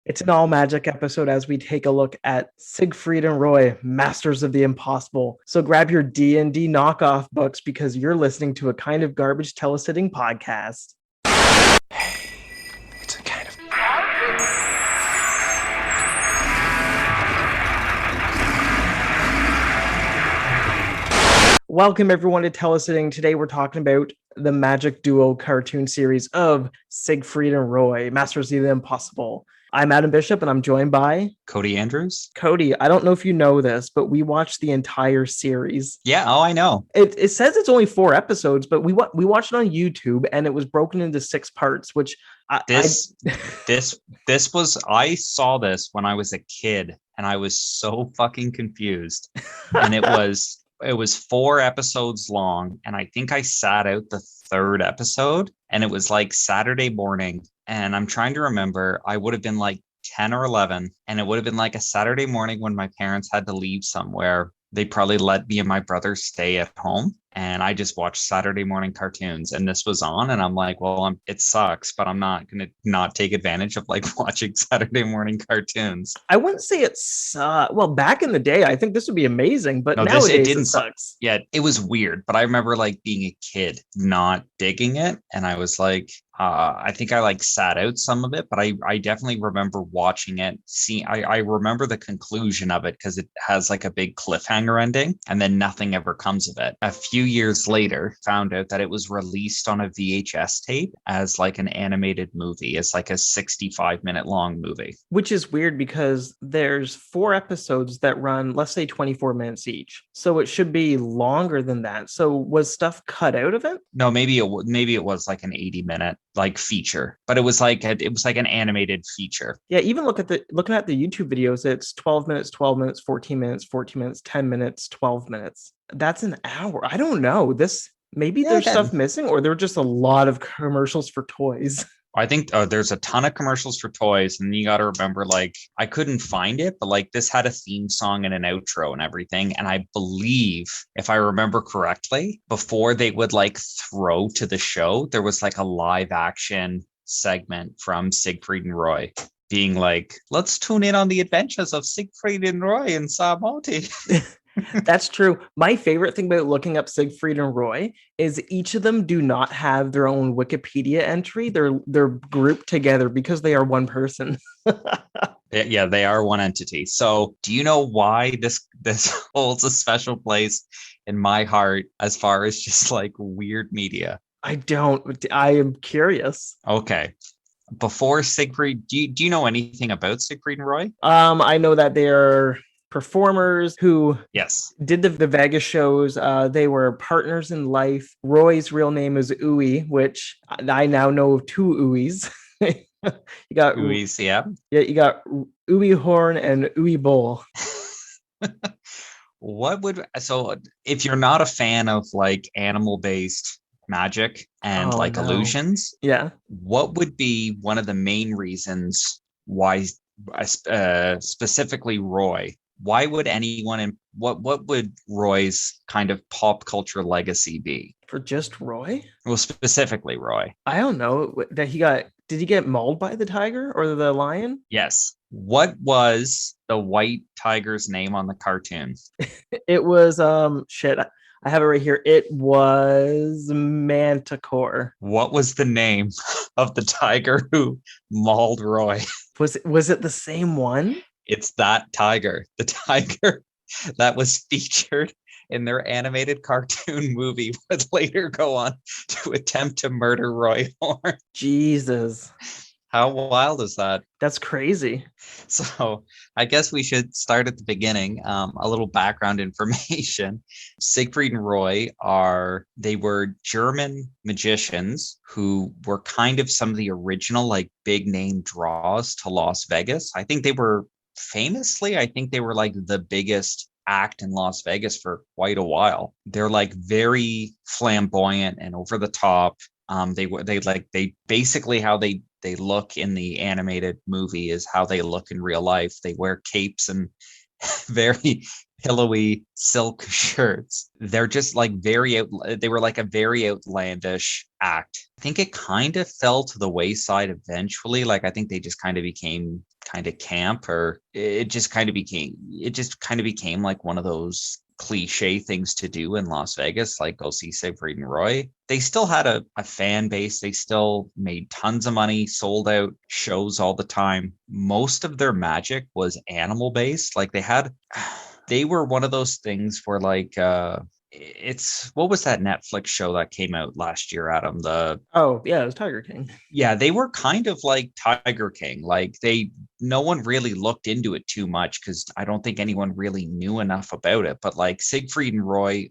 It's an all magic episode as we take a look at Siegfried and Roy, Masters of the Impossible. So grab your D&D knockoff books because you're listening to a kind of garbage telesitting podcast. It's a kind of. Welcome everyone to Telesitting. Today we're talking about the magic duo cartoon series of Siegfried and Roy, Masters of the Impossible. I'm Adam Bishop and I'm joined by Cody Andrews? Cody. I don't know if you know this, but we watched the entire series. Yeah, I know. It says it's only 4 episodes, but we watched it on YouTube and it was broken into 6 parts, which This was I saw this when I was a kid and I was so fucking confused. And it was 4 episodes long, and I think I sat out the 3rd episode, and it was like Saturday morning, and I'm trying to remember, I would have been like 10 or 11, and it would have been like a Saturday morning when my parents had to leave somewhere. They probably let me and my brother stay at home, and I just watched Saturday morning cartoons, and this was on, and I'm like, well, it sucks, but I'm not gonna not take advantage of like watching Saturday morning cartoons. I wouldn't say it's well, back in the day, I think this would be amazing, but No, nowadays it sucks. Yeah, it was weird, but I remember like being a kid not digging it, and I was like, I think I like sat out some of it, but I definitely remember watching it. I remember the conclusion of it because it has like a big cliffhanger ending, and then nothing ever comes of it. A few years later, found out that it was released on a VHS tape as like an animated movie. It's like a 65-minute long movie. Which is weird because there's 4 episodes that run, let's say 24 minutes each. So it should be longer than that. So was stuff cut out of it? No, maybe it was like an 80-minute like feature, but it was like an animated feature. Yeah, even looking at the YouTube videos, it's 12 minutes, 12 minutes, 14 minutes, 14 minutes, 10 minutes, 12 minutes. That's an hour. I don't know. Maybe Yeah, there's stuff missing, or there were just a lot of commercials for toys. I think there's a ton of commercials for toys, and you got to remember, like, I couldn't find it, but like this had a theme song and an outro and everything. And I believe, if I remember correctly, before they would like throw to the show, there was like a live action segment from Siegfried and Roy being like, let's tune in on the adventures of Siegfried and Roy and MOTI. That's true. My favorite thing about looking up Siegfried and Roy is each of them do not have their own Wikipedia entry. They're grouped together because they are one person. Yeah, they are one entity. So, do you know why this holds a special place in my heart as far as just like weird media? I don't. I am curious. Okay. Before Siegfried, do you know anything about Siegfried and Roy? I know that they're performers who Yes. did the Vegas shows. They were partners in life. Roy's real name is Uwe, which I now know of 2 Uwes. You got Uwe's, yeah. Yeah, you got Uwe Horn and Uwe Boll. So if you're not a fan of like animal-based magic and illusions, yeah, what would be one of the main reasons why specifically Roy? Why would anyone in what would Roy's kind of pop culture legacy be? For just Roy? Well, specifically Roy. I don't know that did he get mauled by the tiger or the lion? Yes. What was the white tiger's name on the cartoon? It was shit. I have it right here. It was Manticore. What was the name of the tiger who mauled Roy? Was it the same one? It's that tiger, the tiger that was featured in their animated cartoon movie would later go on to attempt to murder Roy Horn. Jesus. How wild is that? That's crazy. So I guess we should start at the beginning. A little background information. Siegfried and Roy they were German magicians who were kind of some of the original like big name draws to Las Vegas. I think they were like the biggest act in Las Vegas for quite a while. They're like very flamboyant and over the top. They basically how they look in the animated movie is how they look in real life. They wear capes and very, pillowy silk shirts. They're just like they were like a very outlandish act. I think it kind of fell to the wayside eventually. Like I think they just kind of became kind of camp, or it just kind of became like one of those cliche things to do in Las Vegas, like go see Siegfried and Roy. They still had a fan base. They still made tons of money, sold out shows all the time. Most of their magic was animal based. Like they were one of those things where like it's what was that Netflix show that came out last year, Adam? The Oh, yeah, it was Tiger King. Yeah, they were kind of like Tiger King. Like no one really looked into it too much because I don't think anyone really knew enough about it. But like Siegfried and Roy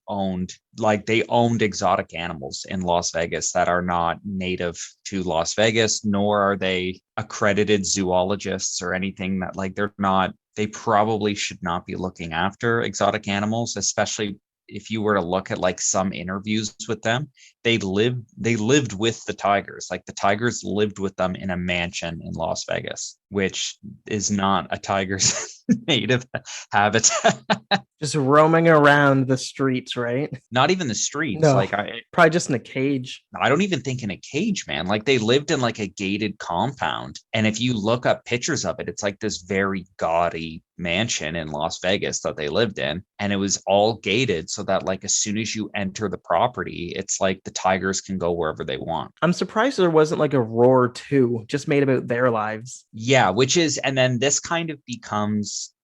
they owned exotic animals in Las Vegas that are not native to Las Vegas, nor are they accredited zoologists or anything that like they probably should not be looking after exotic animals, especially if you were to look at like some interviews with them. They lived with the tigers. Like the tigers lived with them in a mansion in Las Vegas, which is not a tiger's native habitat. Just roaming around the streets, right? Not even the streets. No, Like probably just in a cage. I don't even think in a cage, man. Like they lived in like a gated compound. And if you look up pictures of it, it's like this very gaudy mansion in Las Vegas that they lived in. And it was all gated so that like as soon as you enter the property, it's like the tigers can go wherever they want. I'm surprised there wasn't like a Roar 2 just made about their lives. Yeah, and then this kind of becomes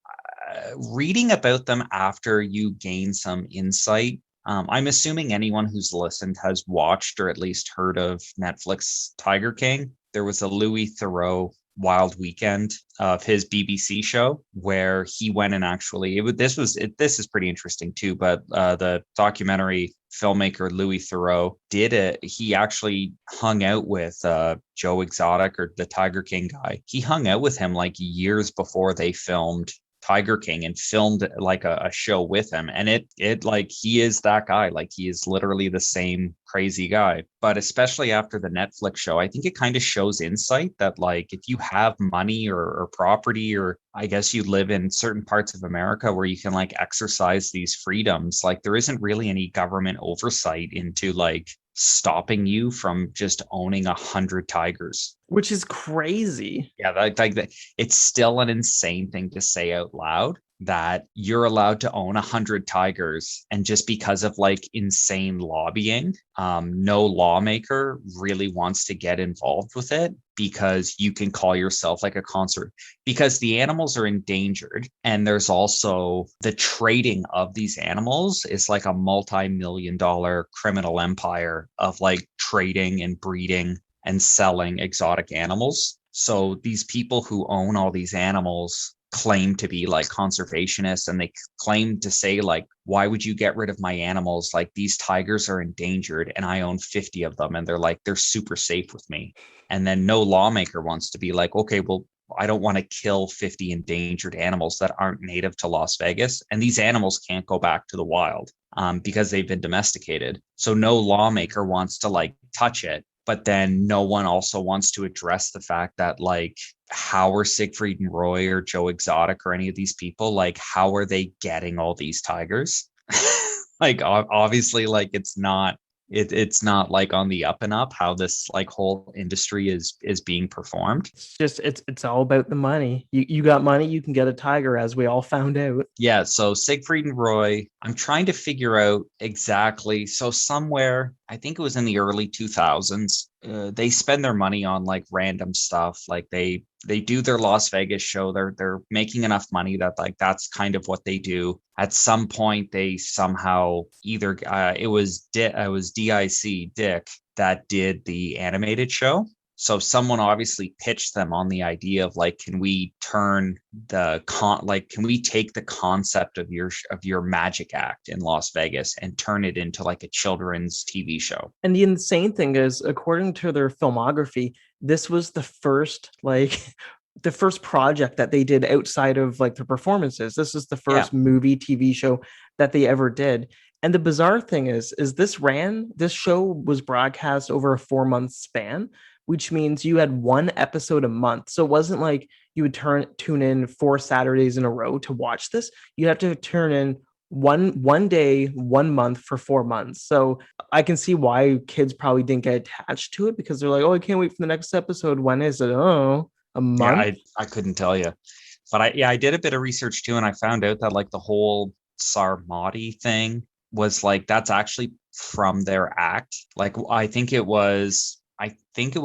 reading about them after you gain some insight. I'm assuming anyone who's listened has watched or at least heard of Netflix Tiger King. There was a Louis Theroux Wild Weekend of his BBC show where he went and actually this is pretty interesting too. But the documentary filmmaker Louis Theroux did it. He actually hung out with Joe Exotic, or the Tiger King guy. He hung out with him like years before they filmed Tiger King and filmed like a show with him. And it like he is that guy. Like he is literally the same crazy guy. But especially after the Netflix show, I think it kind of shows insight that like if you have money or property, or I guess you live in certain parts of America where you can like exercise these freedoms, like there isn't really any government oversight into like stopping you from just owning 100 tigers. Which is crazy. Yeah, it's still an insane thing to say out loud that you're allowed to own 100 tigers, and just because of like insane lobbying, no lawmaker really wants to get involved with it because you can call yourself like a concert, because the animals are endangered, and there's also the trading of these animals is like a multi-million-dollar criminal empire of like trading and breeding and selling exotic animals. So these people who own all these animals claim to be like conservationists, and they claim to say like, why would you get rid of my animals? Like these tigers are endangered and I own 50 of them, and they're super safe with me. And then no lawmaker wants to be like, okay, well, I don't want to kill 50 endangered animals that aren't native to Las Vegas, and these animals can't go back to the wild because they've been domesticated. So no lawmaker wants to like touch it. But then no one also wants to address the fact that like, how are Siegfried and Roy or Joe Exotic or any of these people, like how are they getting all these tigers? Like obviously like it's not like on the up and up how this like whole industry is being performed. It's just it's all about the money. You got money, you can get a tiger, as we all found out. Yeah, so Siegfried and Roy, I'm trying to figure out exactly. So somewhere, I think it was in the early 2000s, they spend their money on like random stuff. Like they do their Las Vegas show. They're making enough money that like that's kind of what they do. At some point, they somehow either it was Dick that did the animated show. So someone obviously pitched them on the idea of like, can we take the concept of your magic act in Las Vegas and turn it into like a children's TV show? And the insane thing is, according to their filmography, this was the first the first project that they did outside of like their performances. This is the Yeah. first movie TV show that they ever did. And the bizarre thing is this show was broadcast over a 4-month span, which means you had one episode a month. So it wasn't like you would tune in 4 Saturdays in a row to watch this. You have to turn in one day, 1 month for 4 months. So I can see why kids probably didn't get attached to it, because they're like, oh, I can't wait for the next episode. When is it? Oh, a Yeah, month? I couldn't tell you. But I did a bit of research too, and I found out that like the whole Sarmati thing was like that's actually from their act. Like I think it was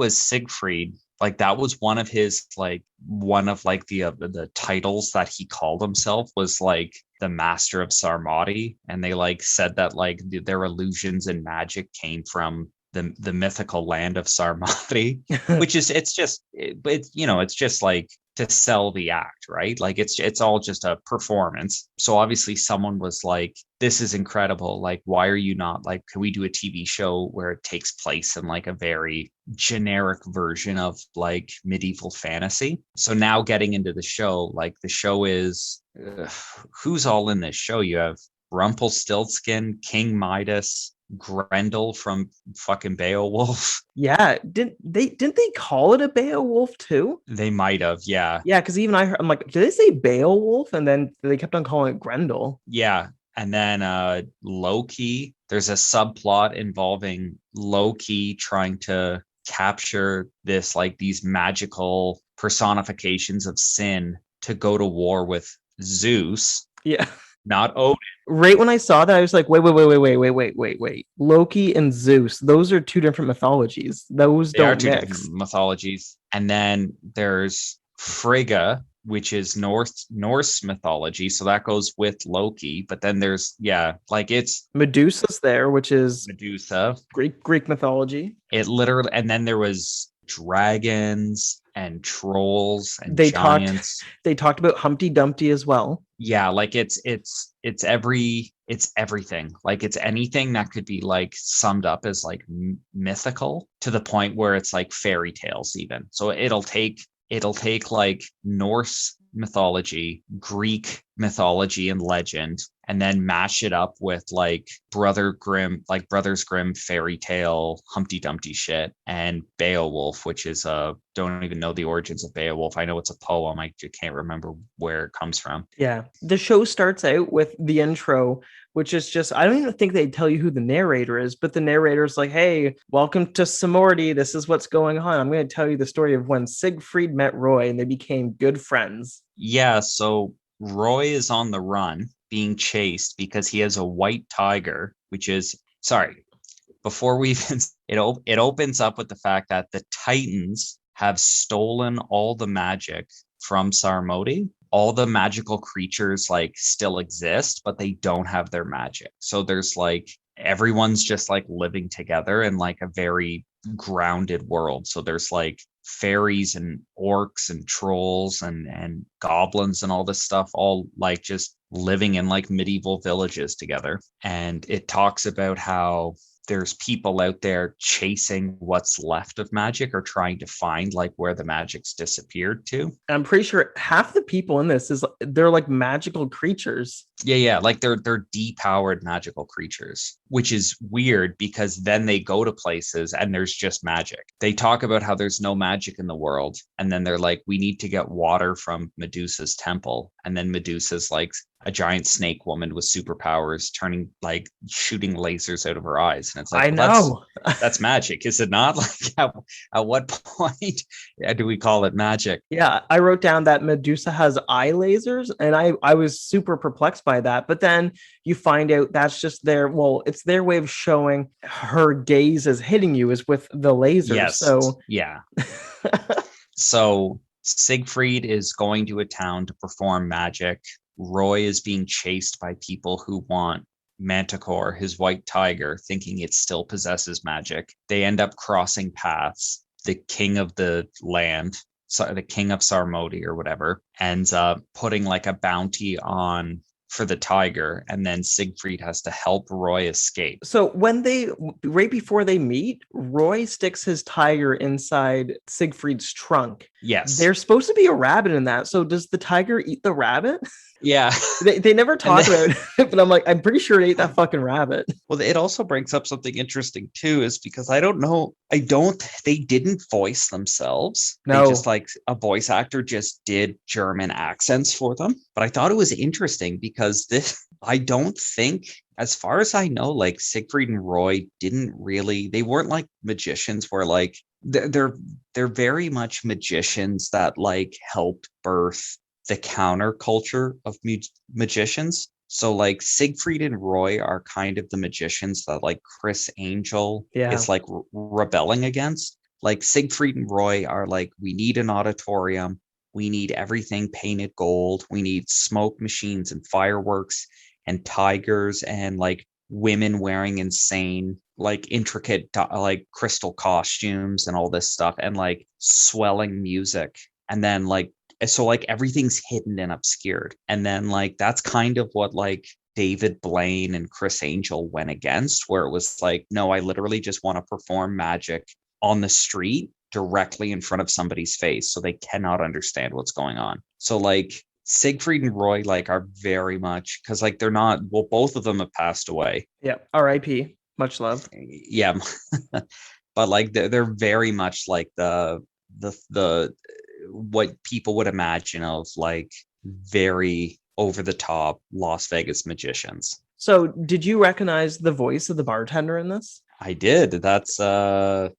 Siegfried. Like that was one of his like one of like the titles that he called himself was like the master of Sarmati, and they like said that like their illusions and magic came from the mythical land of Sarmati, which is it's just like to sell the act, right? Like it's all just a performance. So obviously someone was like, this is incredible. Like, why are you not like, can we do a TV show where it takes place in like a very generic version of like medieval fantasy? So now getting into the show, like the show is who's all in this show? You have Rumpelstiltskin, King Midas, Grendel from fucking Beowulf. Yeah, didn't they call it a Beowulf too? They might have, yeah. Yeah, because even I'm like, did they say Beowulf? And then they kept on calling it Grendel. Yeah. And then Loki, there's a subplot involving Loki trying to capture this like these magical personifications of sin to go to war with Zeus, Yeah. not Odin. Right when I saw that, I was like, wait. Loki and Zeus, those are two different mythologies. Those They are don't two different mix. mythologies. And then there's Frigga, which is Norse mythology. So that goes with Loki. But then there's like it's Medusa's there, which is Medusa. Greek mythology. It literally, and then there was dragons and trolls and They talked giants. they talked about Humpty Dumpty as well. Yeah, like it's everything. Like it's anything that could be like summed up as like mythical to the point where it's like fairy tales even. So it'll take like Norse mythology, Greek mythology and legend, and then mash it up with like Brothers Grimm fairy tale, Humpty Dumpty shit, and Beowulf, which is don't even know the origins of Beowulf. I know it's a poem. I can't remember where it comes from. Yeah. The show starts out with the intro, which is just, I don't even think they tell you who the narrator is, but the narrator is like, hey, welcome to Samorti. This is what's going on. I'm going to tell you the story of when Siegfried met Roy and they became good friends. Yeah, so Roy is on the run being chased because he has a white tiger, which is sorry, before we even it opens up with the fact that the Titans have stolen all the magic from Sarmoti. All the magical creatures like still exist, but they don't have their magic. So there's like everyone's just like living together in like a very grounded world. So there's like fairies and orcs and trolls and goblins and all this stuff all like just living in like medieval villages together. And it talks about how there's people out there chasing what's left of magic or trying to find like where the magic's disappeared to. I'm pretty sure half the people in this they're like magical creatures. Yeah, like they're depowered magical creatures, which is weird because then they go to places and there's just magic. They talk about how there's no magic in the world, and then they're like, we need to get water from Medusa's temple, and then Medusa's like a giant snake woman with superpowers, turning like shooting lasers out of her eyes, and it's like, I well, know. that's magic, is it not? Like, at what point do we call it magic? Yeah, I wrote down that Medusa has eye lasers, and I was super perplexed by that. But then you find out that's just it's their way of showing her gaze is hitting you is with the lasers. Yes, So yeah. So Siegfried is going to a town to perform magic. Roy is being chased by people who want Manticore, his white tiger, thinking it still possesses magic. They end up crossing paths. The king of the land, so the king of Sarmoti or whatever, ends up putting like a bounty on for the tiger, and then Siegfried has to help Roy escape. So right before they meet, Roy sticks his tiger inside Siegfried's trunk. Yes. There's supposed to be a rabbit in that. So does the tiger eat the rabbit? Yeah. They never And talk then, about it, but I'm like, I'm pretty sure it ate that fucking rabbit. well, it also brings up something interesting too, is because they didn't voice themselves. They just No. like a voice actor just did German accents for them. But I thought it was interesting because I don't think, as far as I know, like Siegfried and Roy they weren't like magicians where like they're very much magicians that like helped birth the counterculture of magicians. So like Siegfried and Roy are kind of the magicians that like Chris Angel Yeah. is like rebelling against. Like Siegfried and Roy are like, we need an auditorium, we need everything painted gold, we need smoke machines and fireworks and tigers and like women wearing insane like intricate like crystal costumes and all this stuff and like swelling music, and then like so like everything's hidden and obscured, and then like that's kind of what like David Blaine and Chris Angel went against, where it was like, no, I literally just want to perform magic on the street directly in front of somebody's face so they cannot understand what's going on. So like Siegfried and Roy like are very much, because like they're not, well, both of them have passed away. Yeah. R.I.P. Much love. Yeah. But like they're very much like the what people would imagine of like very over the top Las Vegas magicians. So did you recognize the voice of the bartender in this? I did. That's Brad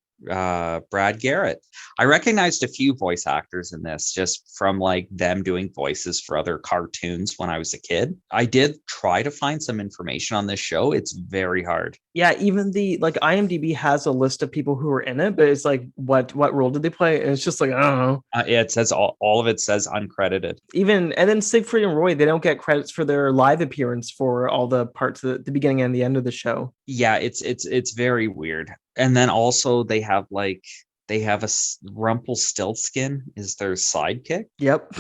Garrett. I recognized a few voice actors in this just from like them doing voices for other cartoons when I was a kid. I did try to find some information on this show. It's very hard. Yeah, even the like IMDb has a list of people who were in it, but it's like what role did they play? And it's just like, I don't know. Yeah, it says all of it says uncredited. Even and then Siegfried and Roy, they don't get credits for their live appearance for all the parts of the beginning and the end of the show. Yeah, it's very weird. And then also they have Rumpelstiltskin is their sidekick, Yep.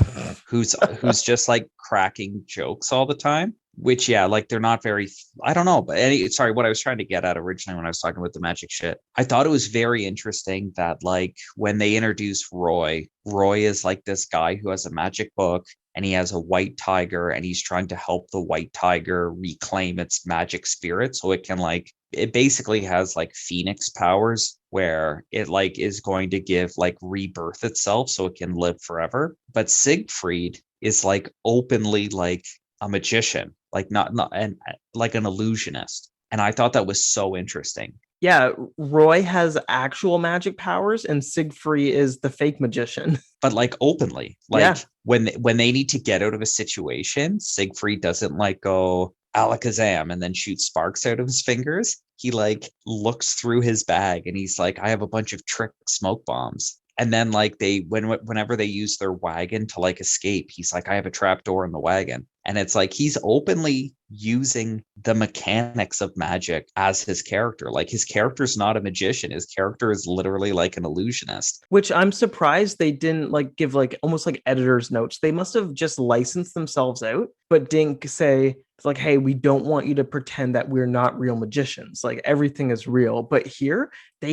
who's just like cracking jokes all the time. Which yeah, like they're not very. I don't know, but sorry, what I was trying to get at originally when I was talking about the magic shit, I thought it was very interesting that like when they introduce Roy, Roy is like this guy who has a magic book and he has a white tiger and he's trying to help the white tiger reclaim its magic spirit so it can like, it basically has like phoenix powers where it like is going to give like rebirth itself so it can live forever. But Siegfried is like openly like a magician, like not and like an illusionist. And I thought that was so interesting. Yeah, Roy has actual magic powers and Siegfried is the fake magician. But like openly, like Yeah. when they need to get out of a situation, Siegfried doesn't like go alakazam and then shoot sparks out of his fingers. He like looks through his bag and he's like, I have a bunch of trick smoke bombs. And then like whenever they use their wagon to like escape, he's like, I have a trap door in the wagon. And it's like he's openly using the mechanics of magic as his character. Like his character's not a magician. His character is literally like an illusionist. Which I'm surprised they didn't like give like almost like editor's notes. They must have just licensed themselves out, but didn't say like, hey, we don't want you to pretend that we're not real magicians. Like everything is real. But here they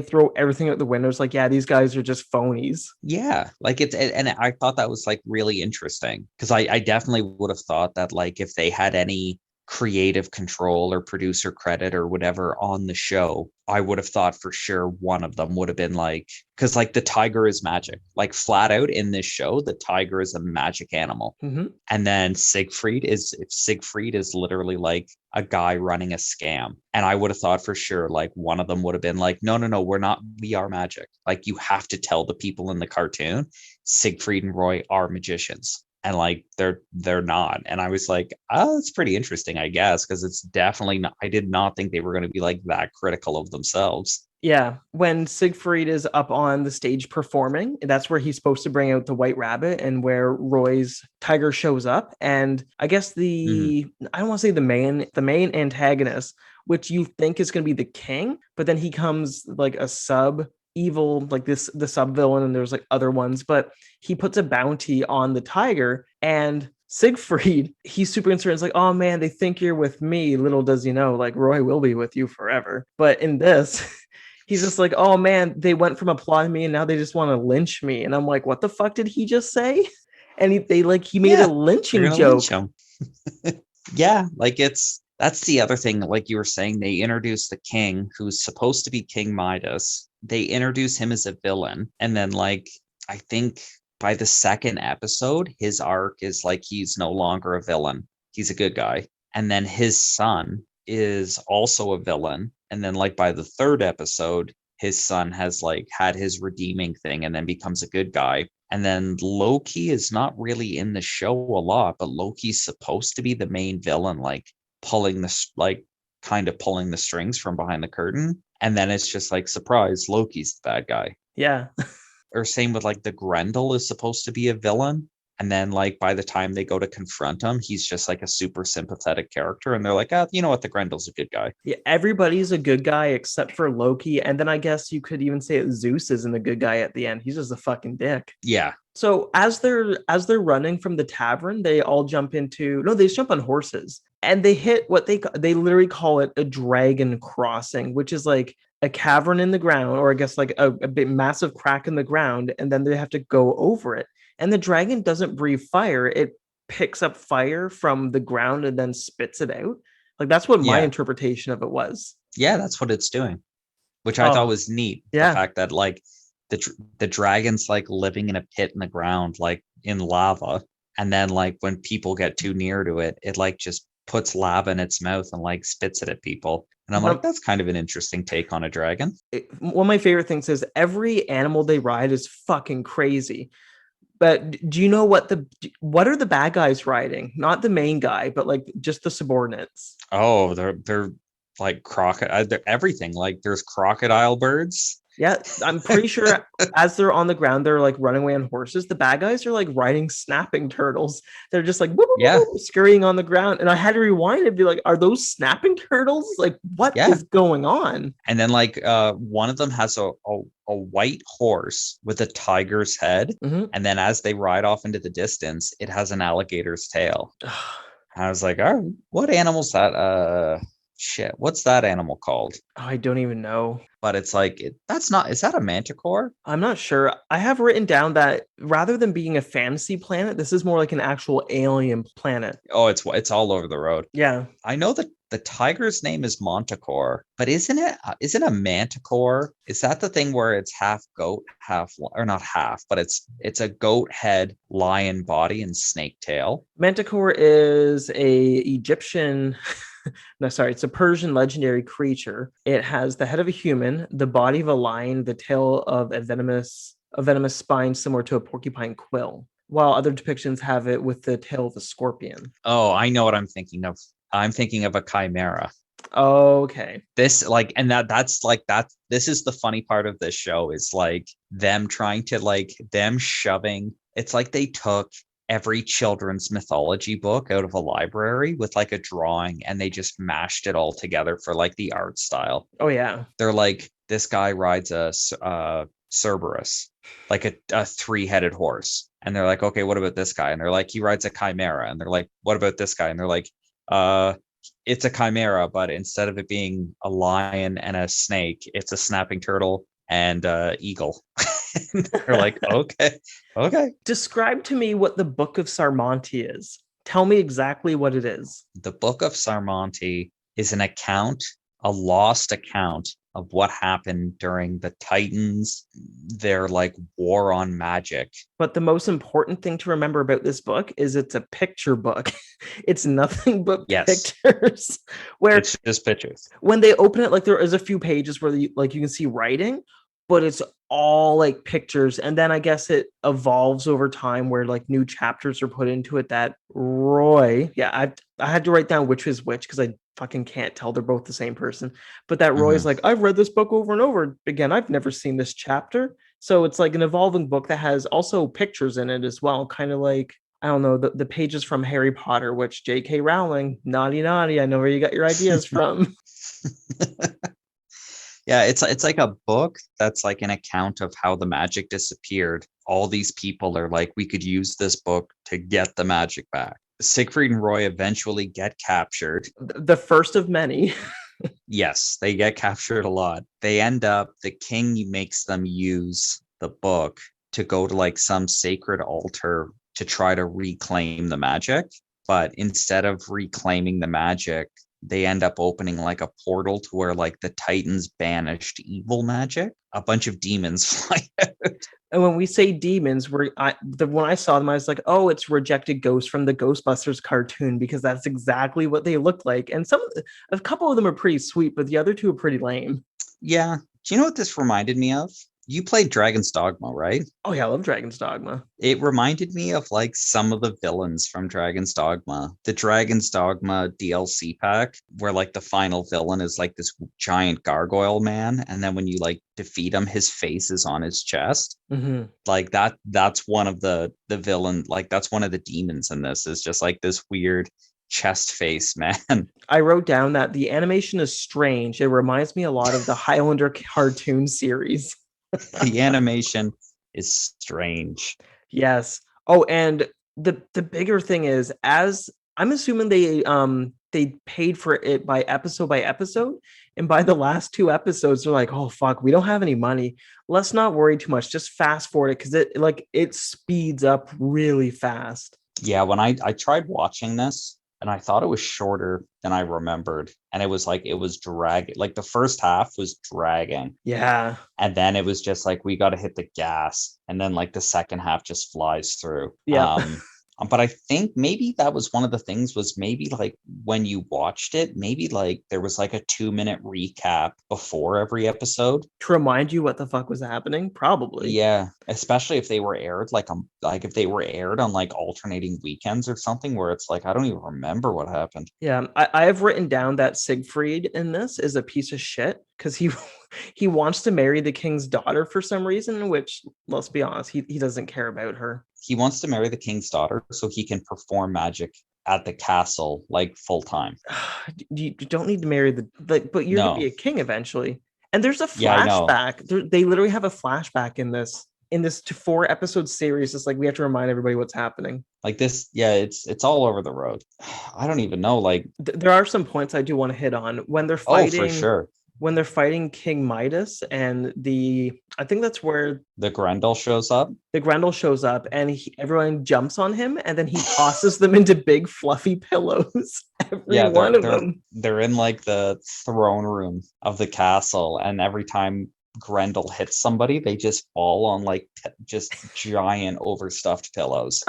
throw everything out the window. It's like, yeah, these guys are just phonies. Yeah, like and I thought that was like really interesting because I definitely would have thought that like if they had any creative control or producer credit or whatever on the show, I would have thought for sure one of them would have been like, because like the tiger is magic, like flat out in this show, the tiger is a magic animal. Mm-hmm. And then Siegfried is literally like a guy running a scam. And I would have thought for sure like one of them would have been like, no, we're not, we are magic. Like you have to tell the people in the cartoon Siegfried and Roy are magicians. And like they're not. And I was like, oh, it's pretty interesting, I guess, because it's definitely not, I did not think they were going to be like that critical of themselves. Yeah, when Siegfried is up on the stage performing, that's where he's supposed to bring out the white rabbit and where Roy's tiger shows up. And I guess I don't want to say the main antagonist, which you think is going to be the king, but then he comes like a sub evil, like the sub villain, and there's like other ones, but he puts a bounty on the tiger and Siegfried, he's super concerned. It's like, oh man, they think you're with me. Little does he know, like Roy will be with you forever. But in this, He's just like, oh man, they went from applauding me and now they just want to lynch me. And I'm like, what the fuck did he just say? And he made a Yeah, they're lynching gonna lynch joke. him. Yeah, like that's the other thing. Like you were saying, they introduce the king who's supposed to be King Midas. They introduce him as a villain, and then like I think by the second episode, his arc is like he's no longer a villain. He's a good guy. And then his son is also a villain. And then like by the third episode, his son has like had his redeeming thing and then becomes a good guy. And then Loki is not really in the show a lot, but Loki's supposed to be the main villain, like pulling like kind of pulling the strings from behind the curtain. And then it's just like, surprise, Loki's the bad guy. Yeah. Or same with like the Grendel is supposed to be a villain. And then like by the time they go to confront him, he's just like a super sympathetic character. And they're like, ah, you know what? The Grendel's a good guy. Yeah, everybody's a good guy except for Loki. And then I guess you could even say that Zeus isn't a good guy at the end. He's just a fucking dick. Yeah. So as they're running from the tavern, they all jump into no, they just jump on horses and they hit what they literally call it a dragon crossing, which is like a cavern in the ground, or I guess like a big massive crack in the ground, and then they have to go over it. And the dragon doesn't breathe fire; it picks up fire from the ground and then spits it out. Like that's what my Yeah. interpretation of it was. Yeah. That's what it's doing, which I thought Oh, was neat. The yeah. fact that like the dragon's like living in a pit in the ground, like in lava. And then like when people get too near to it, it like just puts lava in its mouth and like spits it at people. And I'm like, One, that's kind of an interesting take on a dragon. one of my favorite things is every animal they ride is fucking crazy. But do you know what are the bad guys riding? Not the main guy, but like just the subordinates. Oh, they're like crocodile, they're everything. Like there's crocodile birds. Yeah, I'm pretty sure as they're on the ground, they're like running away on horses. The bad guys are like riding snapping turtles. They're just like whoop, whoop, Yeah, whoop, whoop, scurrying on the ground. And I had to rewind and be like, are those snapping turtles? Like, what yeah. is going on? And then like one of them has a white horse with a tiger's head. Mhm. And then as they ride off into the distance, it has an alligator's tail. I was like, oh, what animal's that? Shit, what's that animal called? I don't even know. But it's like that's not. Is that a manticore? I'm not sure. I have written down that rather than being a fantasy planet, this is more like an actual alien planet. Oh, it's all over the road. Yeah. I know that the tiger's name is Manticore, but isn't a manticore? Is that the thing where it's half goat, half or not half, but it's a goat head, lion body, and snake tail? Manticore is a Egyptian no, sorry, it's a Persian legendary creature. It has the head of a human, the body of a lion, the tail of a venomous spine similar to a porcupine quill, while other depictions have it with the tail of a scorpion. Oh, I know what I'm thinking of. I'm thinking of a chimera. Okay. This like and that's like that this is the funny part of this show is like them trying to like them shoving it's like they took every children's mythology book out of a library with like a drawing and they just mashed it all together for like the art style. Oh yeah. They're like, this guy rides a Cerberus, like a three-headed horse, and they're like, okay, what about this guy? And they're like, he rides a chimera, and they're like, what about this guy? And they're like, uh it's a chimera, but instead of it being a lion and a snake, it's a snapping turtle and eagle. They're like, okay, okay. Describe to me what the Book of Sarmonti is. Tell me exactly what it is. The Book of Sarmonti is an account, a lost account of what happened during the Titans, their like war on magic. But the most important thing to remember about this book is it's a picture book. It's nothing but Yes, pictures. Where it's just pictures. when they open it, like there is a few pages where you can see writing, but it's all like pictures. And then I guess it evolves over time where like new chapters are put into it that Roy, yeah, I had to write down which is which because I fucking can't tell they're both the same person. But that Roy's Mhm. like, I've read this book over and over again. I've never seen this chapter. So it's like an evolving book that has also pictures in it as well, kind of like I don't know, the pages from Harry Potter, which J.K. Rowling, naughty, naughty. I know where you got your ideas from. Yeah, it's like a book that's like an account of how the magic disappeared. All these people are like, we could use this book to get the magic back. Siegfried and Roy eventually get captured. The first of many. Yes, they get captured a lot. They end up, the king makes them use the book to go to like some sacred altar to try to reclaim the magic. But instead of reclaiming the magic, they end up opening like a portal to where like the Titans banished evil magic. A bunch of demons fly out. And when we say demons, when I saw them, I was like, oh, it's rejected ghosts from the Ghostbusters cartoon, because that's exactly what they look like. And a couple of them are pretty sweet, but the other two are pretty lame. Yeah. Do you know what this reminded me of? You played Dragon's Dogma, right? Oh yeah, I love Dragon's Dogma. It reminded me of like some of the villains from Dragon's Dogma. The Dragon's Dogma DLC pack, where like the final villain is like this giant gargoyle man, and then when you like defeat him, his face is on his chest. Mm-hmm. Like that's one of the villain, like that's one of the demons in this, is just like this weird chest face man. I wrote down that the animation is strange. It reminds me a lot of the Highlander cartoon series. The animation is strange. Yes. Oh, and the bigger thing is, as I'm assuming they paid for it by episode, and by the last two episodes they're like, oh fuck, we don't have any money. Let's not worry too much. Just fast forward it, because it speeds up really fast. Yeah, when I tried watching this and I thought it was shorter than I remembered, and it was dragging. Like the first half was dragging, Yeah. and then it was just like we got to hit the gas, and then like the second half just flies through. Yep. But I think maybe that was one of the things, was maybe like when you watched it, maybe like there was like a 2 minute recap before every episode. To remind you what the fuck was happening, probably. Yeah, especially if they were aired like if they were aired on like alternating weekends or something, where it's like I don't even remember what happened. Yeah, I have written down that Siegfried in this is a piece of shit, because he wants to marry the king's daughter for some reason, which, let's be honest, he doesn't care about her. He wants to marry the king's daughter so he can perform magic at the castle like full time. You don't need to marry but you're gonna be No. a king eventually. And there's a Yeah, I know. flashback. They literally have a flashback in this 4 episode series. It's like we have to remind everybody what's happening. Like this, yeah, it's all over the road. I don't even know. Like, There are some points I do want to hit on when they're oh, for fighting. sure. When they're fighting King Midas, and I think that's where The Grendel shows up. the Grendel shows up, and everyone jumps on him, and then he tosses them into big fluffy pillows. Every Yeah, one of them. they're in like the throne room of the castle, and every time Grendel hits somebody, they just fall on like just giant overstuffed pillows.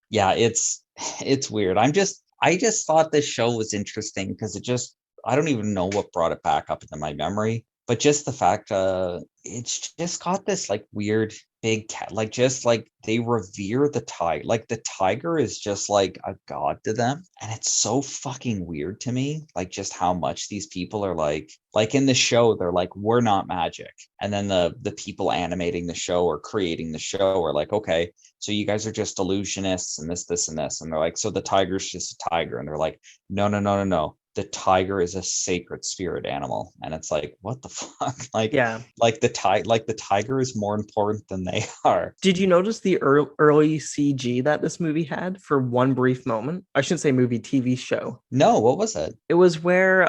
Yeah, it's weird. I just thought this show was interesting because I don't even know what brought it back up into my memory, but just the fact it's just got this like weird big cat, like just like they revere the tiger. Like the tiger is just like a god to them, and it's so fucking weird to me, like just how much these people are like in the show they're like, we're not magic, and then the people animating the show or creating the show are like, okay, so you guys are just illusionists and this and this, and they're like, so the tiger's just a tiger, and they're like, no, no, no, no, no, the tiger is a sacred spirit animal. And it's like, what the fuck? Yeah. Like the tiger is more important than they are. Did you notice the early CG that this movie had for one brief moment? I shouldn't say movie, TV show. No, what was it? It was where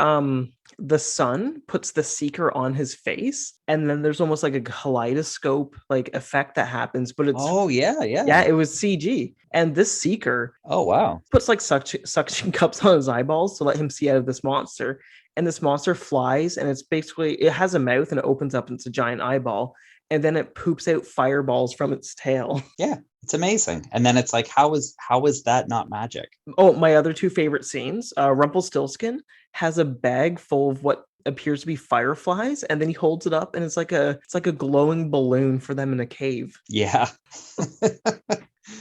the sun puts the seeker on his face, and then there's almost like a kaleidoscope like effect that happens, but it's Oh yeah, yeah, yeah. it was CG. And this seeker Oh wow. puts like suction cups on his eyeballs to let him see out of this monster. And this monster flies, and it has a mouth, and it opens up, and it's a giant eyeball. And then it poops out fireballs from its tail. Yeah, it's amazing. And then it's like, how is that not magic? Oh, my other two favorite scenes. Rumpelstiltskin has a bag full of what appears to be fireflies, and then he holds it up, and it's like a glowing balloon for them in a cave. Yeah.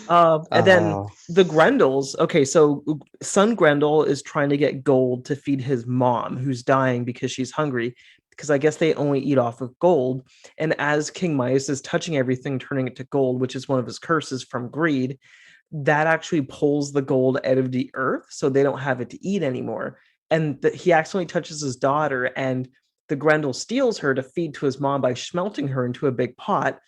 And then Oh, the Grendels. Okay, so son Grendel is trying to get gold to feed his mom, who's dying because she's hungry. Because I guess they only eat off of gold. And as King Midas is touching everything, turning it to gold, which is one of his curses from greed, that actually pulls the gold out of the earth, so they don't have it to eat anymore. And he accidentally touches his daughter, and the Grendel steals her to feed to his mom by smelting her into a big pot.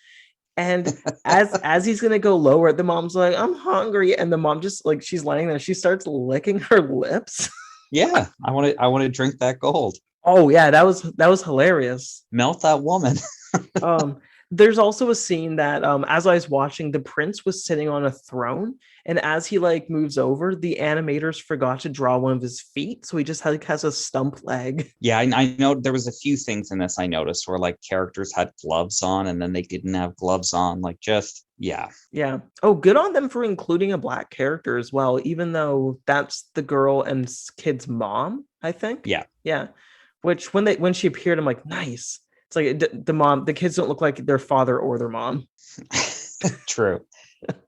And as he's gonna go lower, the mom's like, I'm hungry. And the mom just, like, she's laying there, she starts licking her lips. Yeah, I want to drink that gold. Oh yeah, that was hilarious. Melt that woman. Um, there's also a scene that as I was watching, the prince was sitting on a throne, and as he like moves over, the animators forgot to draw one of his feet, so he just has a stump leg. Yeah, I know there was a few things in this I noticed where like characters had gloves on and then they didn't have gloves on. Like just yeah. Yeah. Oh, good on them for including a black character as well, even though that's the girl and kid's mom, I think. Yeah. Yeah. Which when she appeared, I'm like, nice. It's like the kids don't look like their father or their mom. True.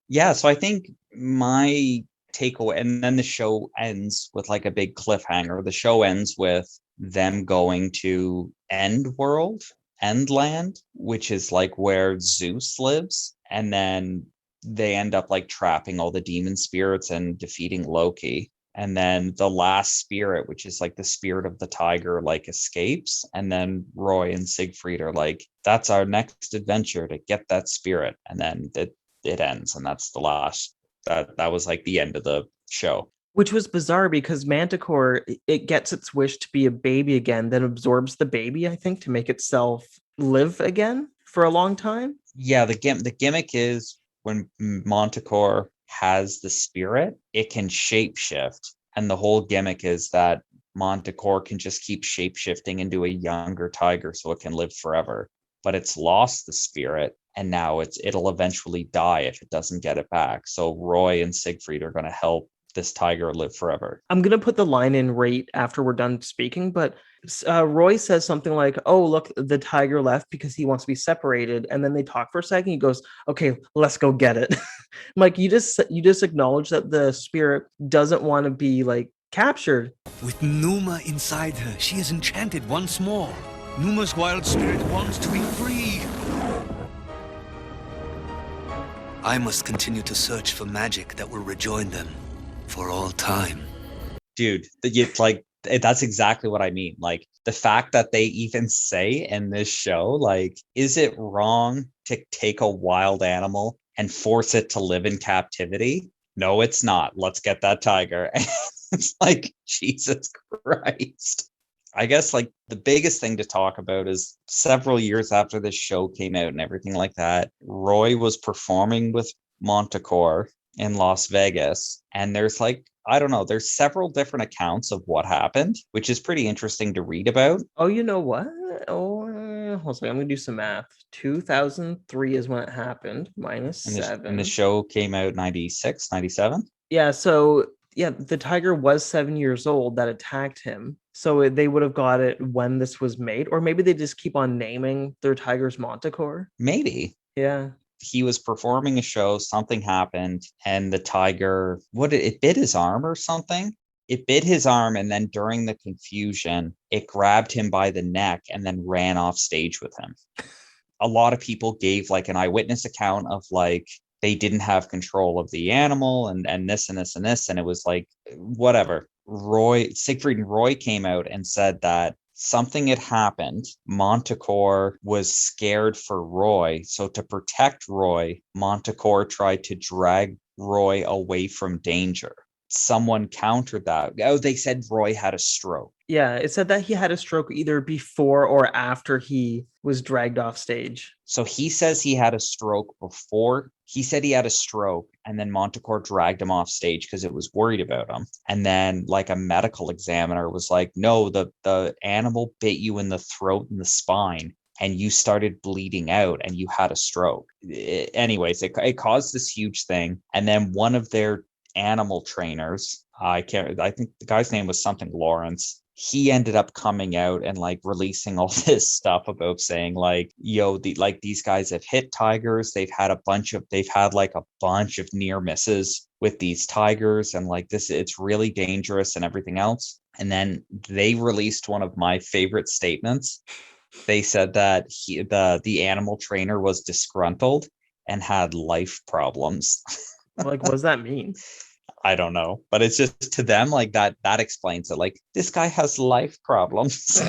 Yeah, so I think my takeaway, and then the show ends with like a big cliffhanger. The show ends with them going to Endland, which is like where Zeus lives, and then they end up like trapping all the demon spirits and defeating Loki. And then the last spirit, which is like the spirit of the tiger, like escapes. And then Roy and Siegfried are like, that's our next adventure to get that spirit. And then it ends, and that's the last. That was like the end of the show. Which was bizarre because Manticore it gets its wish to be a baby again, then absorbs the baby, I think, to make itself live again for a long time. Yeah, the gimmick is when Montecore has the spirit, it can shapeshift, and the whole gimmick is that Montecore can just keep shapeshifting into a younger tiger so it can live forever. But it's lost the spirit, and now it'll eventually die if it doesn't get it back. So Roy and Siegfried are going to help this tiger live forever. I'm gonna put the line in right after we're done speaking, but Roy says something like, "Oh, look, the tiger left because he wants to be separated," and then they talk for a second. He goes, "Okay, let's go get it." I'm like, you just acknowledge that the spirit doesn't want to be like captured. With Numa inside her, she is enchanted once more. Numa's wild spirit wants to be free. I must continue to search for magic that will rejoin them for all time. Dude, it's like that's exactly what I mean. Like the fact that they even say in this show, like, is it wrong to take a wild animal and force it to live in captivity? No, it's not. Let's get that tiger. It's like, Jesus Christ. I guess like the biggest thing to talk about is several years after this show came out and everything like that, Roy was performing with Montecore in Las Vegas. And there's like, I don't know, there's several different accounts of what happened, which is pretty interesting to read about. Oh, you know what? Oh, hold on a second. I'm gonna do some math. 2003 is when it happened, minus And the seven. show came out 96, 97. Yeah, so yeah, the tiger was 7 years old that attacked him. So they would have got it when this was made, or maybe they just keep on naming their tigers Montecore. Maybe. Yeah. He was performing a show, something happened, and the tiger, what did it bit his arm or something? It bit his arm, and then during the confusion, it grabbed him by the neck and then ran off stage with him. A lot of people gave like an eyewitness account of like they didn't have control of the animal and this and this and this, and it was like whatever. Siegfried and Roy came out and said that something had happened. Montecore was scared for Roy, so to protect Roy, Montecore tried to drag Roy away from danger. Someone countered that. Oh, they said Roy had a stroke. Yeah, it said that he had a stroke either before or after he was dragged off stage. So he says he had a stroke before. He said he had a stroke, and then Montecore dragged him off stage because it was worried about him. And then, like a medical examiner was like, "No, the animal bit you in the throat and the spine, and you started bleeding out, and you had a stroke." Anyways, it caused this huge thing. And then one of their animal trainers, I can't. I think the guy's name was something Lawrence. He ended up coming out and like releasing all this stuff about saying like, yo, these guys have hit tigers. They've had like a bunch of near misses with these tigers, and like this, it's really dangerous and everything else. And then they released one of my favorite statements. They said that the animal trainer was disgruntled and had life problems. Like, what does that mean? I don't know, but it's just to them like that explains it. Like this guy has life problems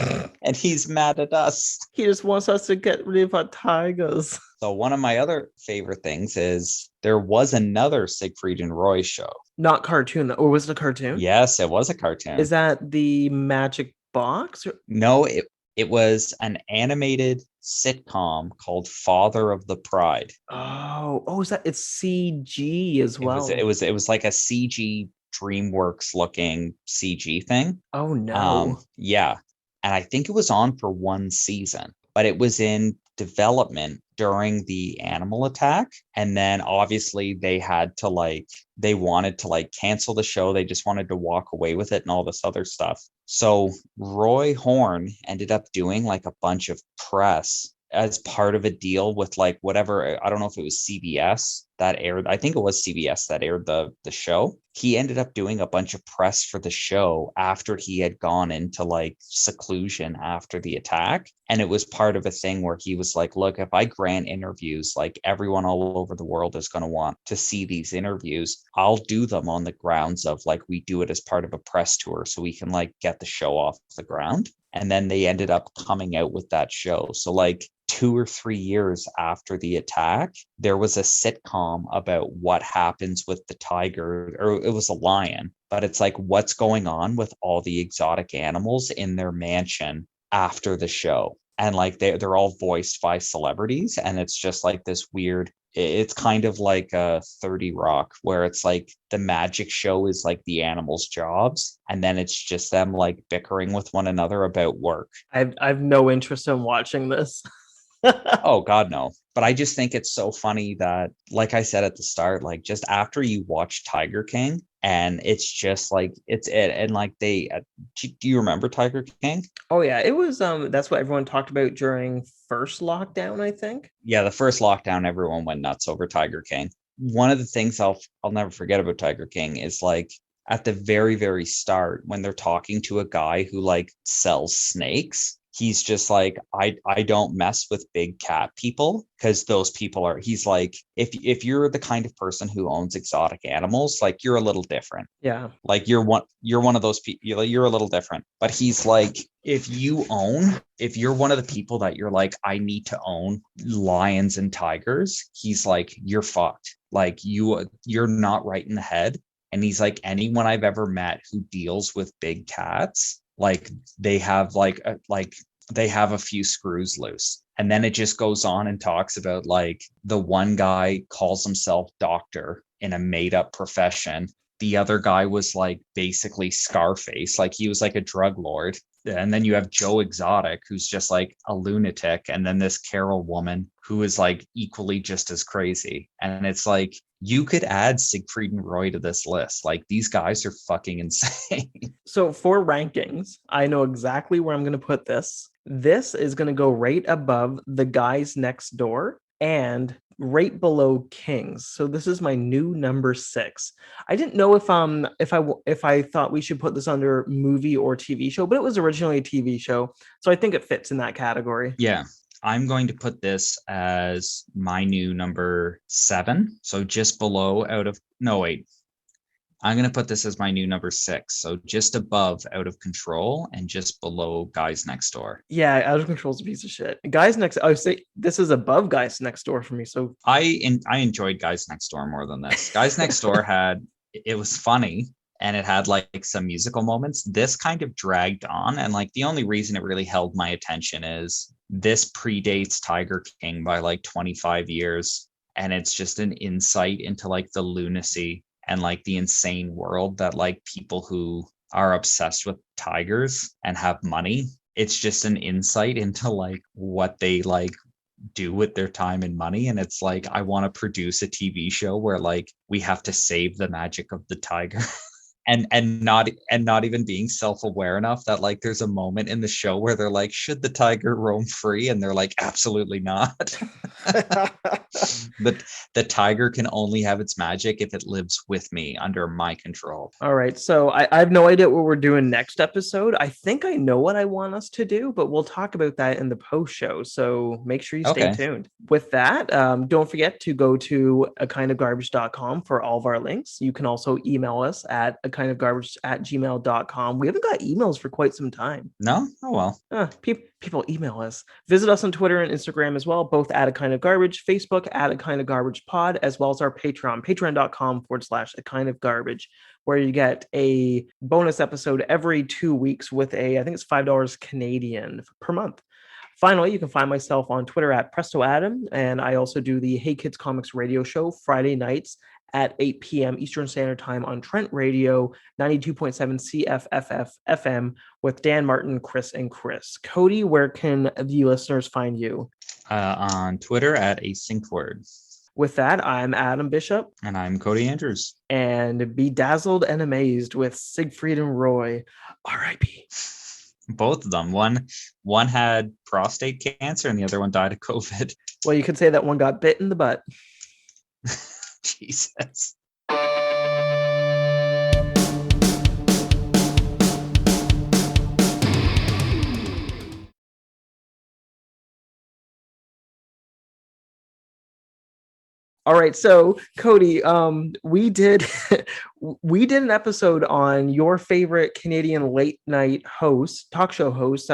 and he's mad at us. He just wants us to get rid of our tigers. So one of my other favorite things is there was another Siegfried and Roy show. Not cartoon, or was it a cartoon? Yes, it was a cartoon. Is that the Magic Box? No, it was an animated sitcom called Father of the Pride. Oh, is that it's CG as well? It was like a CG DreamWorks looking CG thing. Oh no. Yeah. And I think it was on for one season, but it was in development during the animal attack. And then obviously they wanted to like cancel the show. They just wanted to walk away with it and all this other stuff. So Roy Horn ended up doing like a bunch of press as part of a deal with like whatever, I don't know if it was CBS that aired, I think it was CBS that aired the show. He ended up doing a bunch of press for the show after he had gone into like seclusion after the attack. And it was part of a thing where he was like, look, if I grant interviews, like everyone all over the world is going to want to see these interviews. I'll do them on the grounds of like, we do it as part of a press tour so we can like get the show off the ground. And then they ended up coming out with that show. So like 2 or 3 years after the attack, there was a sitcom about what happens with the tiger, or it was a lion, but it's like what's going on with all the exotic animals in their mansion after the show. And like they're all voiced by celebrities. And it's just like this weird, it's kind of like a 30 Rock where it's like the magic show is like the animals' jobs. And then it's just them like bickering with one another about work. I've no interest in watching this. Oh God, no. But I just think it's so funny that, like I said at the start, like just after you watch Tiger King, and it's just like it's it, and like do you remember Tiger King? Oh yeah, it was that's what everyone talked about during first lockdown, I think. Yeah, the first lockdown, everyone went nuts over Tiger King. One of the things I'll never forget about Tiger King is like at the very, very start when they're talking to a guy who like sells snakes. He's just like, I don't mess with big cat people because those people are, he's like, if you're the kind of person who owns exotic animals, like you're a little different. Yeah. Like you're one of those people, you're a little different. But he's like, if you're one of the people that you're like, I need to own lions and tigers, he's like, you're fucked. Like you're not right in the head. And he's like, anyone I've ever met who deals with big cats, like they have they have a few screws loose. And then it just goes on and talks about like the one guy calls himself doctor in a made up profession. The other guy was like basically Scarface, like he was like a drug lord. And then you have Joe Exotic, who's just like a lunatic. And then this Carol woman who is like equally just as crazy. And it's like, you could add Siegfried and Roy to this list. Like these guys are fucking insane. So for rankings, I know exactly where I'm going to put this. This is going to go right above The Guys Next Door and right below Kings. So this is my new number 6. I didn't know if I thought we should put this under movie or TV show, but it was originally a TV show, so I think it fits in that category. Yeah. I'm going to put this as my new number 7. So just below I'm going to put this as my new number 6. So just above Out of Control and just below Guys Next Door. Yeah, Out of Control is a piece of shit. I would say this is above Guys Next Door for me. So I enjoyed Guys Next Door more than this. Guys Next Door it was funny and it had like some musical moments. This kind of dragged on. And like the only reason it really held my attention is this predates Tiger King by like 25 years. And it's just an insight into like the lunacy and like the insane world that like people who are obsessed with tigers and have money. It's just an insight into like what they like do with their time and money. And it's like, I want to produce a TV show where like we have to save the magic of the tiger. and not even being self-aware enough that like there's a moment in the show where they're like, should the tiger roam free? And they're like, absolutely not. The tiger can only have its magic if it lives with me under my control. All right. So I have no idea what we're doing next episode. I think I know what I want us to do, but we'll talk about that in the post show. So make sure you stay Okay. tuned. With that, don't forget to go to akindofgarbage.com for all of our links. You can also email us at akindofgarbage@gmail.com. We haven't got emails for quite some time. No? Oh well. People email us. Visit us on Twitter and Instagram as well, both at A Kind of Garbage, Facebook at A Kind of Garbage Pod, as well as our Patreon, patreon.com/A Kind of Garbage, where you get a bonus episode every 2 weeks with I think it's $5 Canadian per month. Finally, you can find myself on Twitter at Presto Adam, and I also do the Hey Kids Comics radio show Friday nights at 8 p.m. Eastern Standard Time on Trent Radio 92.7 CFFF FM with Dan Martin, Chris, and Chris. Cody, where can the listeners find you? On Twitter at asyncword. With that, I'm Adam Bishop. And I'm Cody Andrews. And be dazzled and amazed with Siegfried and Roy. R.I.P. Both of them. One had prostate cancer and the other one died of COVID. Well, you could say that one got bit in the butt. Jesus. All right, so Cody, we did an episode on your favorite Canadian late night host, talk show host,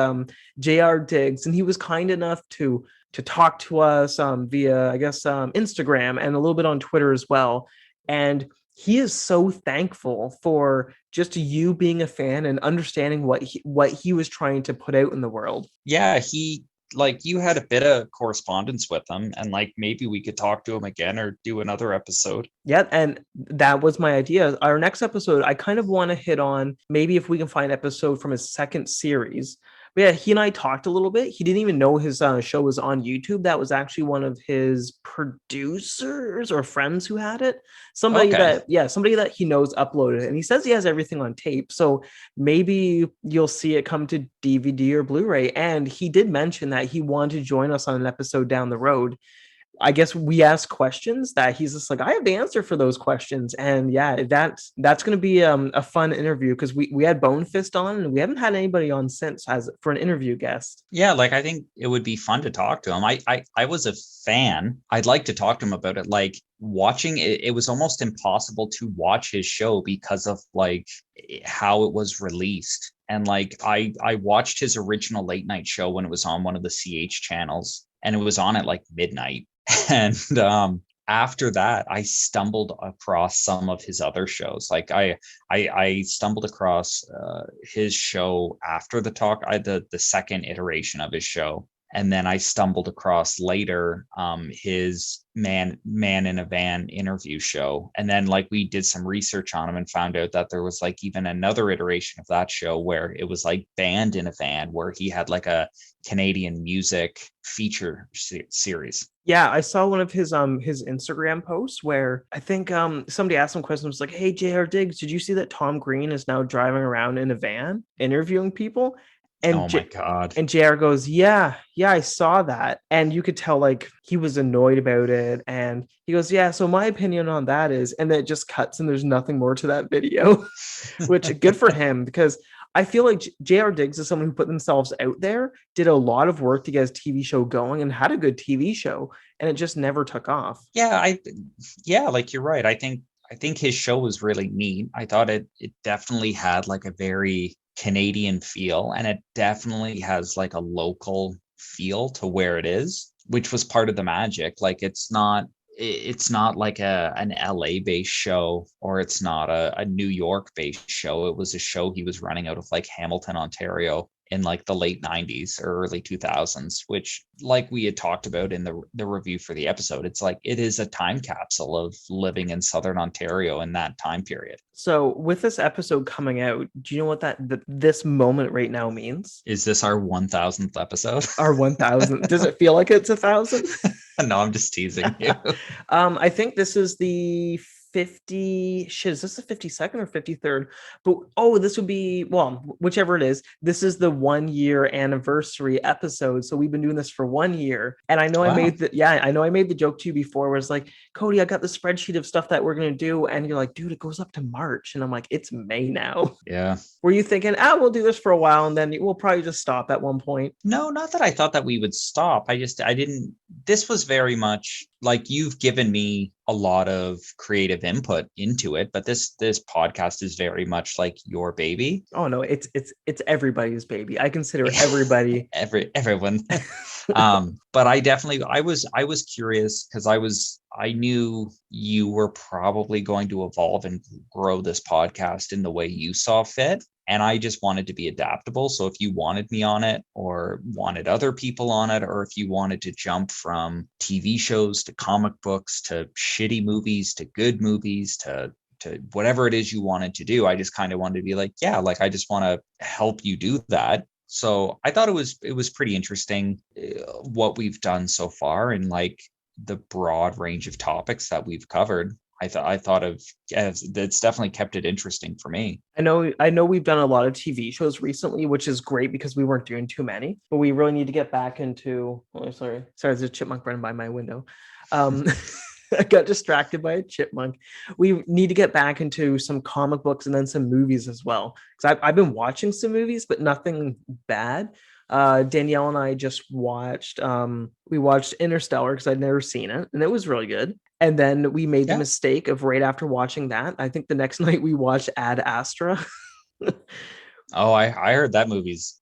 J.R. Diggs, and he was kind enough to talk to us via, I guess, Instagram and a little bit on Twitter as well. And he is so thankful for just you being a fan and understanding what he was trying to put out in the world. Yeah, you had a bit of correspondence with him, and like maybe we could talk to him again or do another episode. Yeah, and that was my idea. Our next episode, I kind of want to hit on maybe if we can find an episode from his second series. But yeah, he and I talked a little bit. He didn't even know his show was on YouTube. That was actually one of his producers or friends who had it. Somebody that he knows uploaded it. And he says he has everything on tape. So maybe you'll see it come to DVD or Blu-ray. And he did mention that he wanted to join us on an episode down the road. I guess we asked questions that he's just like, I have the answer for those questions. And yeah, that's going to be a fun interview because we had Bone Fist on and we haven't had anybody on since as for an interview guest. Yeah, like I think it would be fun to talk to him. I was a fan. I'd like to talk to him about it. Like watching it, it was almost impossible to watch his show because of like how it was released. And like I watched his original late night show when it was on one of the CH channels and it was on at like midnight. And after that, I stumbled across some of his other shows. Like I stumbled across his show after the talk, the second iteration of his show. And then I stumbled across later his man in a van interview show. And then like we did some research on him and found out that there was like even another iteration of that show where it was like Band in a Van, where he had like a Canadian music feature series. Yeah, I saw one of his Instagram posts where I think somebody asked him questions like, "Hey, J.R. Diggs, did you see that Tom Green is now driving around in a van interviewing people?" And oh my God. And JR goes, yeah, I saw that. And you could tell like he was annoyed about it. And he goes, yeah, so my opinion on that is, and then it just cuts and there's nothing more to that video, which good for him because I feel like J.R. Diggs is someone who put themselves out there, did a lot of work to get his TV show going and had a good TV show, and it just never took off. Yeah, like you're right. I think his show was really neat. I thought it definitely had like a very Canadian feel, and it definitely has like a local feel to where it is, which was part of the magic. Like it's not like an LA based show, or it's not a New York based show. It was a show he was running out of like Hamilton, Ontario in like the late 90s or early 2000s, which like we had talked about in the review for the episode, it's like it is a time capsule of living in Southern Ontario in that time period. So with this episode coming out, do you know what this moment right now means? Is this our 1000th episode? Our 1000th. Does it feel like it's 1,000? No, I'm just teasing you. I think this is the is this the 52nd or 53rd? But this would be, well, whichever it is, this is the 1 year anniversary episode. So we've been doing this for 1 year. And I know I made the joke to you before where it's like, Cody, I got the spreadsheet of stuff that we're gonna do. And you're like, dude, it goes up to March. And I'm like, it's May now. Yeah. Were you thinking, we'll do this for a while and then we'll probably just stop at one point? No, not that I thought that we would stop. I didn't. This was very much like you've given me a lot of creative input into it, but this podcast is very much like your baby. Oh no, it's everybody's baby. I consider everybody everyone. But I was curious because I knew you were probably going to evolve and grow this podcast in the way you saw fit. And I just wanted to be adaptable. So if you wanted me on it or wanted other people on it, or if you wanted to jump from TV shows to comic books to shitty movies to good movies to whatever it is you wanted to do, I just kind of wanted to be like, yeah, like I just want to help you do that. So I thought it was pretty interesting what we've done so far and like the broad range of topics that we've covered. I thought it's definitely kept it interesting for me. I know we've done a lot of TV shows recently, which is great because we weren't doing too many, but we really need to get back into, sorry, there's a chipmunk running by my window. I got distracted by a chipmunk. We need to get back into some comic books and then some movies as well. Because I've been watching some movies, but nothing bad. Danielle and I just watched we watched Interstellar because I'd never seen it and it was really good. And then we made the mistake of right after watching that, I think the next night we watched Ad Astra. Oh, I heard that movie's,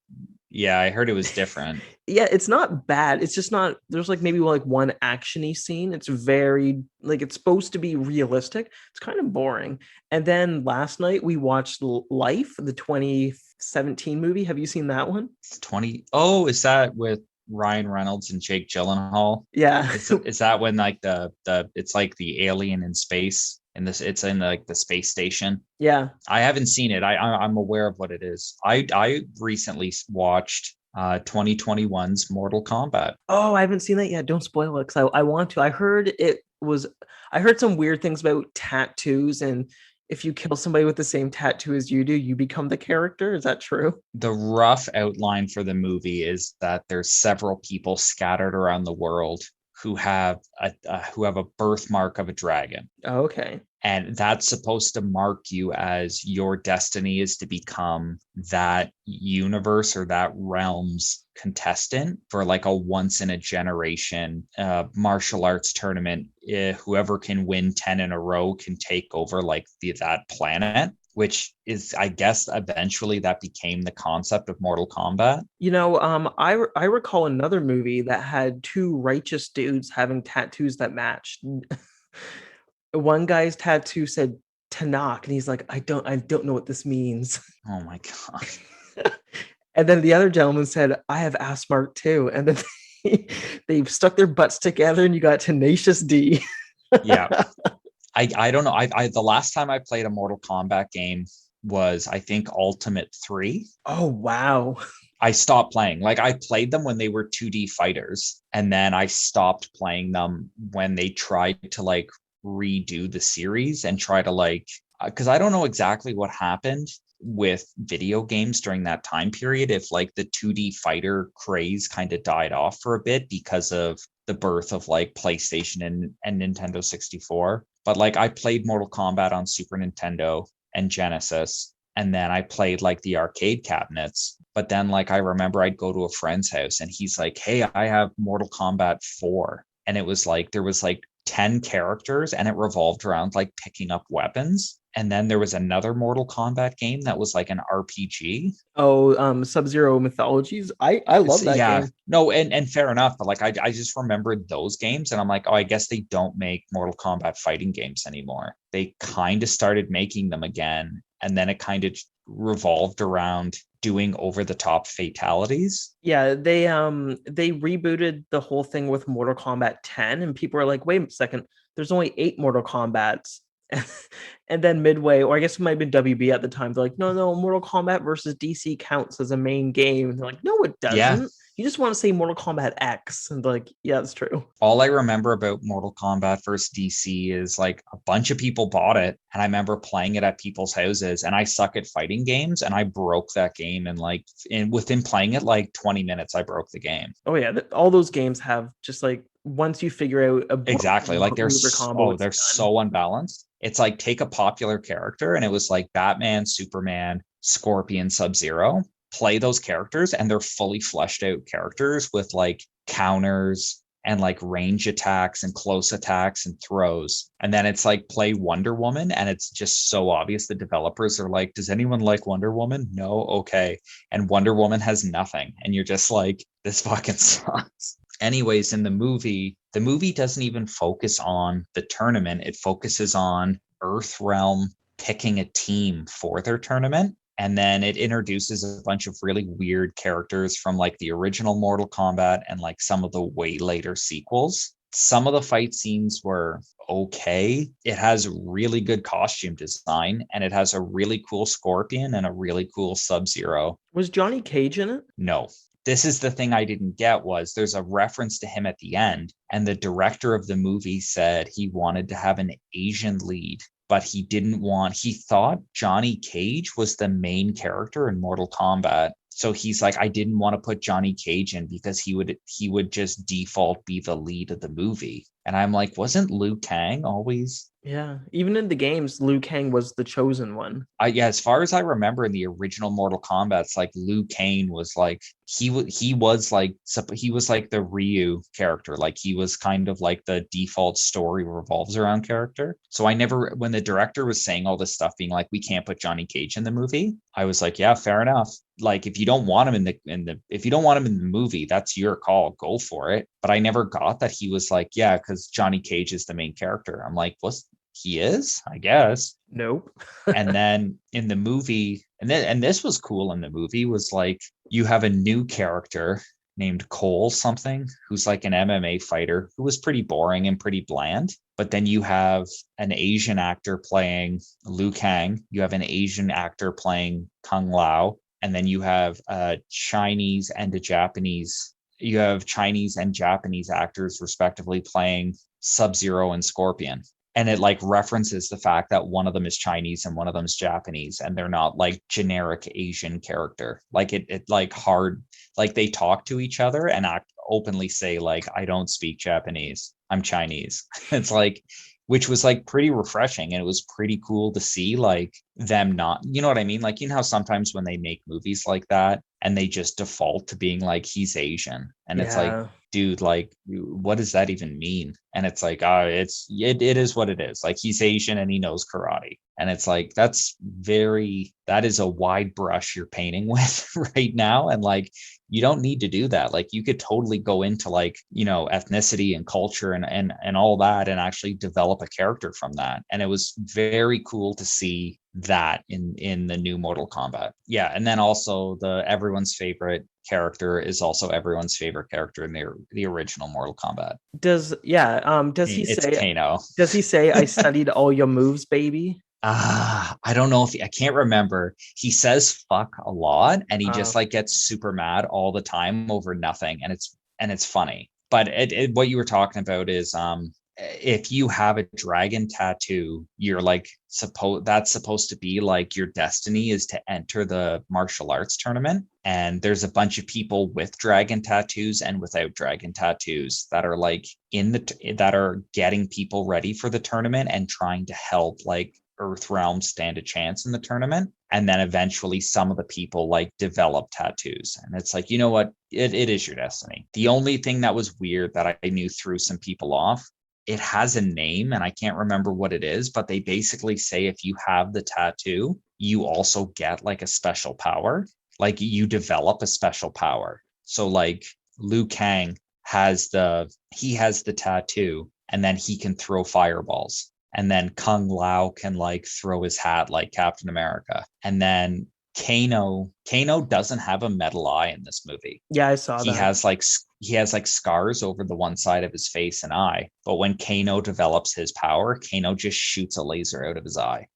yeah, I heard it was different. Yeah, it's not bad. It's just not, there's like maybe like one actiony scene. It's very like, it's supposed to be realistic. It's kind of boring. And then last night we watched Life, the 2017 movie. Have you seen that one? Is that with Ryan Reynolds and Jake Gyllenhaal? Yeah. Is that when like the it's like the alien in space and it's in like the space station? Yeah. I haven't seen it. I'm aware of what it is. I recently watched 2021's Mortal Kombat. Oh, I haven't seen that yet. Don't spoil it because I want to. I heard some weird things about tattoos, and if you kill somebody with the same tattoo as you do, you become the character. Is that true? The rough outline for the movie is that there's several people scattered around the world who have a birthmark of a dragon. Oh, okay. And that's supposed to mark you as your destiny is to become that universe or that realm's contestant for like a once in a generation martial arts tournament. Whoever can win 10 in a row can take over like that planet, which is, I guess, eventually that became the concept of Mortal Kombat. You know, I recall another movie that had two righteous dudes having tattoos that matched. One guy's tattoo said Tanakh, and he's like, I don't know what this means. Oh my god. And then the other gentleman said, I have Asmark too. And then they've stuck their butts together and you got Tenacious D. Yeah. I don't know. I the last time I played a Mortal Kombat game was, I think, Ultimate 3. Oh, wow. I stopped playing. Like, I played them when they were 2D fighters, and then I stopped playing them when they tried to like redo the series and try to like, because I don't know exactly what happened with video games during that time period, if like the 2D fighter craze kind of died off for a bit because of the birth of like PlayStation and Nintendo 64. But like I played Mortal Kombat on Super Nintendo and Genesis, and then I played like the arcade cabinets. But then like I remember I'd go to a friend's house and he's like, hey, I have Mortal Kombat 4. And it was like there was like 10 characters and it revolved around like picking up weapons. And then there was another Mortal Kombat game that was like an RPG. Oh, Sub-Zero Mythologies. I love that game. No, and fair enough. But like I just remembered those games and I'm like, oh, I guess they don't make Mortal Kombat fighting games anymore. They kind of started making them again. And then it kind of revolved around doing over the top fatalities. Yeah, they rebooted the whole thing with Mortal Kombat 10, and people are like, wait a second, there's only 8 Mortal Kombats. And then Midway, or I guess it might have been WB at the time, they're like, no, Mortal Kombat versus DC counts as a main game. And they're like, no, it doesn't. Yeah. You just want to say Mortal Kombat X, and like, yeah, it's true. All I remember about Mortal Kombat versus DC is like a bunch of people bought it, and I remember playing it at people's houses. And I suck at fighting games, and I broke that game. And like, within playing it like 20 minutes, I broke the game. Oh yeah, all those games have just like once you figure out a Exactly. Like move or combo, it's they're done. so unbalanced. It's like take a popular character, and it was like Batman, Superman, Scorpion, Sub-Zero. Play those characters, and they're fully fleshed out characters with like counters and like range attacks and close attacks and throws. And then it's like play Wonder Woman, and it's just so obvious. The developers are like, does anyone like Wonder Woman? No. Okay. And Wonder Woman has nothing. And you're just like, this fucking sucks. Anyways, in the movie doesn't even focus on the tournament. It focuses on Earthrealm picking a team for their tournament. And then it introduces a bunch of really weird characters from like the original Mortal Kombat and like some of the way later sequels. Some of the fight scenes were okay. It has really good costume design, and it has a really cool Scorpion and a really cool Sub-Zero. Was Johnny Cage in it? No. This is the thing I didn't get was there's a reference to him at the end, and the director of the movie said he wanted to have an Asian lead, but he thought Johnny Cage was the main character in Mortal Kombat. So he's like, I didn't want to put Johnny Cage in because he would just default be the lead of the movie. And I'm like, wasn't Liu Kang always? Yeah, even in the games, Liu Kang was the chosen one. Yeah, as far as I remember in the original Mortal Kombat, it's like Liu Kang was like he was like the Ryu character. Like he was kind of like the default story revolves around character. So I never, when the director was saying all this stuff, being like, we can't put Johnny Cage in the movie, I was like, yeah, fair enough. Like if you don't want him if you don't want him in the movie, that's your call. Go for it. But I never got that he was like, yeah, because Johnny Cage is the main character. I'm like, he is, I guess. Nope. And then in the movie, and this was cool in the movie, was like you have a new character named Cole something, who's like an MMA fighter who was pretty boring and pretty bland. But then you have an Asian actor playing Liu Kang. You have an Asian actor playing Kung Lao. And then you have Chinese and Japanese actors respectively playing Sub-Zero and Scorpion. And it like references the fact that one of them is Chinese and one of them is Japanese, and they're not like generic Asian character. Like it like hard, like they talk to each other and openly say like, I don't speak Japanese, I'm Chinese. It's like, which was like pretty refreshing, and it was pretty cool to see like them not, you know what I mean? Like, you know how sometimes when they make movies like that and they just default to being like, he's Asian, and it's like, dude, like, what does that even mean? And it's like, it is what it is. Like, he's Asian and he knows karate. And it's like, that is a wide brush you're painting with right now. And like, you don't need to do that. Like, you could totally go into like, you know, ethnicity and culture and all that, and actually develop a character from that. And it was very cool to see that in the new Mortal Kombat. Yeah. And then also everyone's favorite character is also everyone's favorite character in the original Mortal Kombat. Does he say Kano. Does he say I studied all your moves, baby? I don't know I can't remember. He says fuck a lot, and he just like gets super mad all the time over nothing, and it's funny. But what you were talking about is if you have a dragon tattoo, you're like that's supposed to be like your destiny is to enter the martial arts tournament. And there's a bunch of people with dragon tattoos and without dragon tattoos that are like that are getting people ready for the tournament and trying to help like Earthrealm stand a chance in the tournament. And then eventually some of the people like develop tattoos, and it's like, you know what, it is your destiny. The only thing that was weird that I knew threw some people off, it has a name and I can't remember what it is, but they basically say if you have the tattoo, you also get like a special power, like you develop a special power. So like Liu Kang has the tattoo, and then he can throw fireballs. And then Kung Lao can like throw his hat like Captain America. And then Kano doesn't have a metal eye in this movie. Yeah, I saw that. He has like scars over the one side of his face and eye. But when Kano develops his power, Kano just shoots a laser out of his eye.